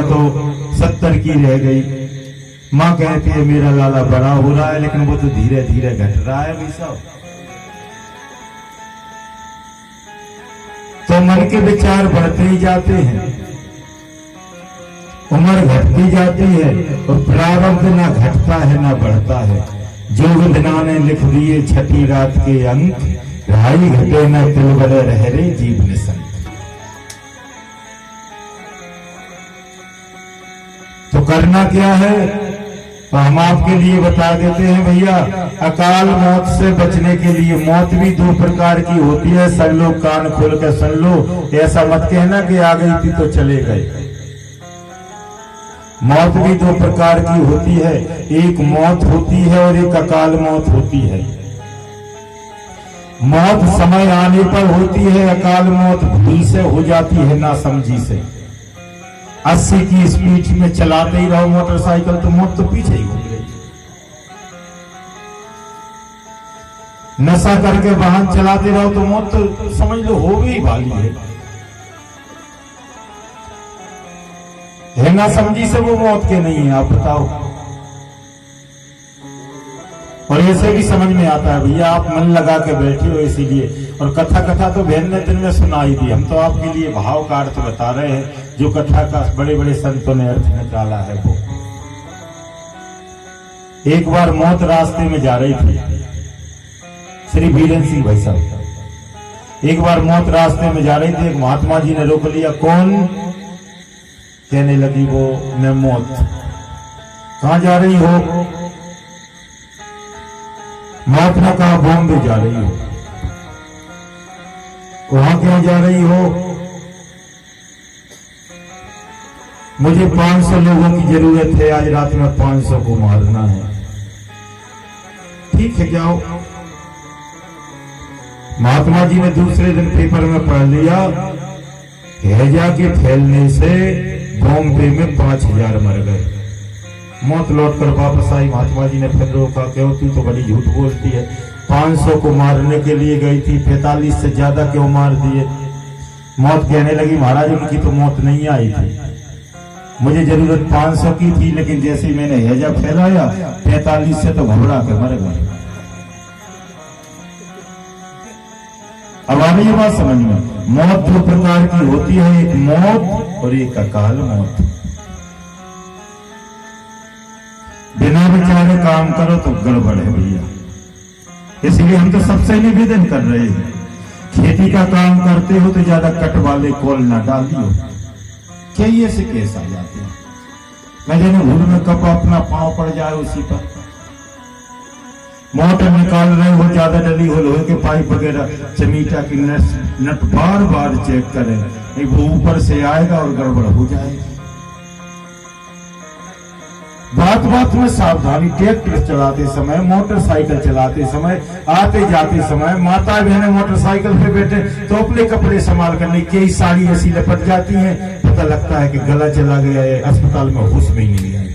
तो 70 की रह गई। माँ कहती है मेरा लाला बड़ा हो रहा है, लेकिन वो तो धीरे धीरे घट रहा है भाई साहब। तो मन के विचार बढ़ते ही जाते हैं, उम्र घटती जाती है और प्रारब्ध ना घटता है ना बढ़ता है। जो विधना ने लिख दिए छठी रात के अंक, ढाई घटे न तिल बड़े रह रे जीव निसंत। तो करना क्या है, तो हम आपके लिए बता देते हैं भैया। अकाल मौत से बचने के लिए, मौत भी 2 प्रकार की होती है, सब लोग कान खोल कर सुन लो। ऐसा मत कहना कि आ गई थी तो चले गए। मौत भी 2 प्रकार की होती है, एक मौत होती है और एक अकाल मौत होती है। मौत समय आने पर होती है, अकाल मौत भूल से हो जाती है, ना समझी से। 80 की स्पीड में चलाते ही रहो मोटरसाइकिल तो मौत तो पीछे ही घूम गई। नशा करके वाहन चलाते रहो तो मौत तो समझ लो हो गई वाली है ना समझी से वो मौत के नहीं है। आप बताओ। और ऐसे भी समझ में आता है भैया, आप मन लगा के बैठे हो इसीलिए। और कथा तो बहन ने दिन में सुनाई दी, हम तो आपके लिए भाव का अर्थ बता रहे हैं, जो कथा का बड़े बड़े संतों ने अर्थ निकाला है। वो एक बार मौत रास्ते में जा रही थी, श्री बीरेन्द्र सिंह भाई साहब। एक बार मौत रास्ते में जा रही थी, एक महात्मा जी ने रोक लिया। कौन? कहने लगी वो, मैं मौत। कहां जा रही हो? मौत ने कहा बॉम्बे जा रही हो। वहां क्यों जा रही हो? मुझे 500 लोगों की जरूरत है, आज रात में 500 को मारना है। ठीक है जाओ। महात्मा जी ने दूसरे दिन पेपर में पढ़ लिया, हैजा के फैलने से बॉम्बे में 5000 मर गए। मौत लौटकर वापस आई। महात्मा जी ने फिर रोका, क्यों तू तो बड़ी झूठ बोलती है, 500 को मारने के लिए गई थी, 45 से ज्यादा क्यों मार दिए? मौत कहने लगी, महाराज उनकी तो मौत नहीं आई थी, मुझे जरूरत 500 की थी, लेकिन जैसे ही मैंने हैजा फैलाया 45 से तो घबरा के मर गए। अब आ रही है बात समझ में। मौत 2 प्रकार की होती है, एक मौत और एक अकाल मौत। बिना विचारे काम करो तो गड़बड़ है भैया। इसलिए हम तो सबसे निवेदन कर रहे हैं, खेती का काम करते हो तो ज्यादा कट वाले कॉल ना डालियो। चाहिए से केस आ जाते हैं, मैं जाने भूल में कब अपना पांव पड़ जाए उसी पर। मोटर निकाल रहे हो, ज्यादा डली हो, लोहे के पाइप वगैरह, चमीटा की नट बार बार चेक करें, नहीं वो ऊपर से आएगा और गड़बड़ हो जाएगी। बात में सावधानी। ट्रैक्टर चलाते समय, मोटरसाइकिल चलाते समय, आते जाते समय, माता बहनें मोटरसाइकिल पे बैठे तो अपने कपड़े संभाल करने, कई साड़ी ऐसी लपट जाती हैं, पता लगता है कि गला चला गया है, अस्पताल में होश में ही नहीं आई।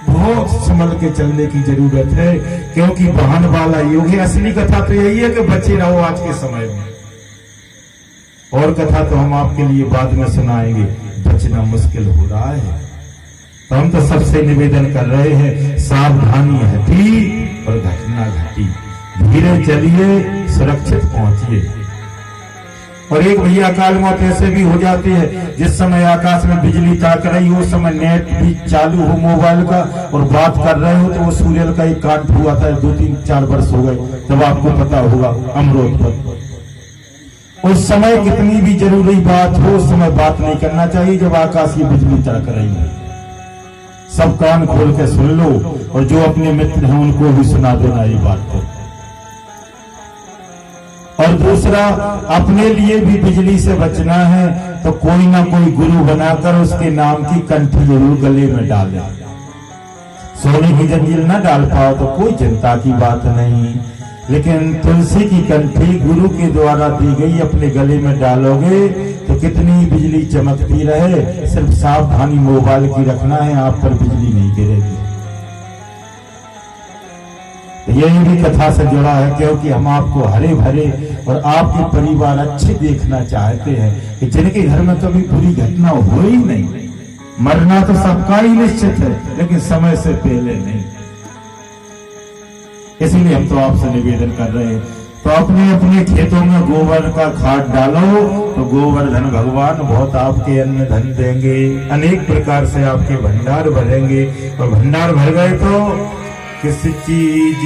बहुत संभल के चलने की जरूरत है, क्योंकि वाहन वाला युग है। असली कथा तो यही है कि बचे रहो आज के समय में, और कथा तो हम आपके लिए बाद में सुनाएंगे। बचना मुश्किल हो रहा है, तो हम तो सबसे निवेदन कर रहे हैं, सावधानी हटी और घटना घटी, धीरे चलिए, सुरक्षित पहुंचिए। और एक भैया अकाल मौत ऐसे भी हो जाती है, जिस समय आकाश में बिजली ताक रही हो, उस समय नेट भी चालू हो मोबाइल का और बात कर रहे हो, तो वो सूर्य का एक कांड हुआ था 2-3-4 वर्ष हो गए, जब आपको पता होगा अमरोद पर। उस समय कितनी भी जरूरी बात हो, उस समय बात नहीं करना चाहिए जब आकाशीय बिजली ताक रही है। सब कान खोल के सुन लो, और जो अपने मित्र हैं उनको भी सुना देना ये बात को। और दूसरा, अपने लिए भी बिजली से बचना है तो कोई ना कोई गुरु बनाकर उसके नाम की कंठी जरूर गले में डाले। सोने की जंजीर ना डाल पाओ तो कोई चिंता की बात नहीं, लेकिन तुलसी की कंठी गुरु के द्वारा दी गई अपने गले में डालोगे तो कितनी बिजली चमकती रहे। सिर्फ सावधानी मोबाइल की रखना है, आप पर बिजली नहीं गिरेगी। यही भी कथा से जुड़ा है, क्योंकि हम आपको हरे भरे और आपके परिवार अच्छे देखना चाहते हैं, कि जिनके घर में कभी बुरी घटना हो ही नहीं, मरना तो सबका ही निश्चित है, लेकिन समय से पहले नहीं। इसीलिए हम तो आपसे निवेदन कर रहे हैं, तो अपने अपने खेतों में गोबर का खाद डालो, तो गोवर्धन भगवान बहुत आपके अन्न धन देंगे, अनेक प्रकार से आपके भंडार भरेंगे। और भंडार भर गए तो किसी चीज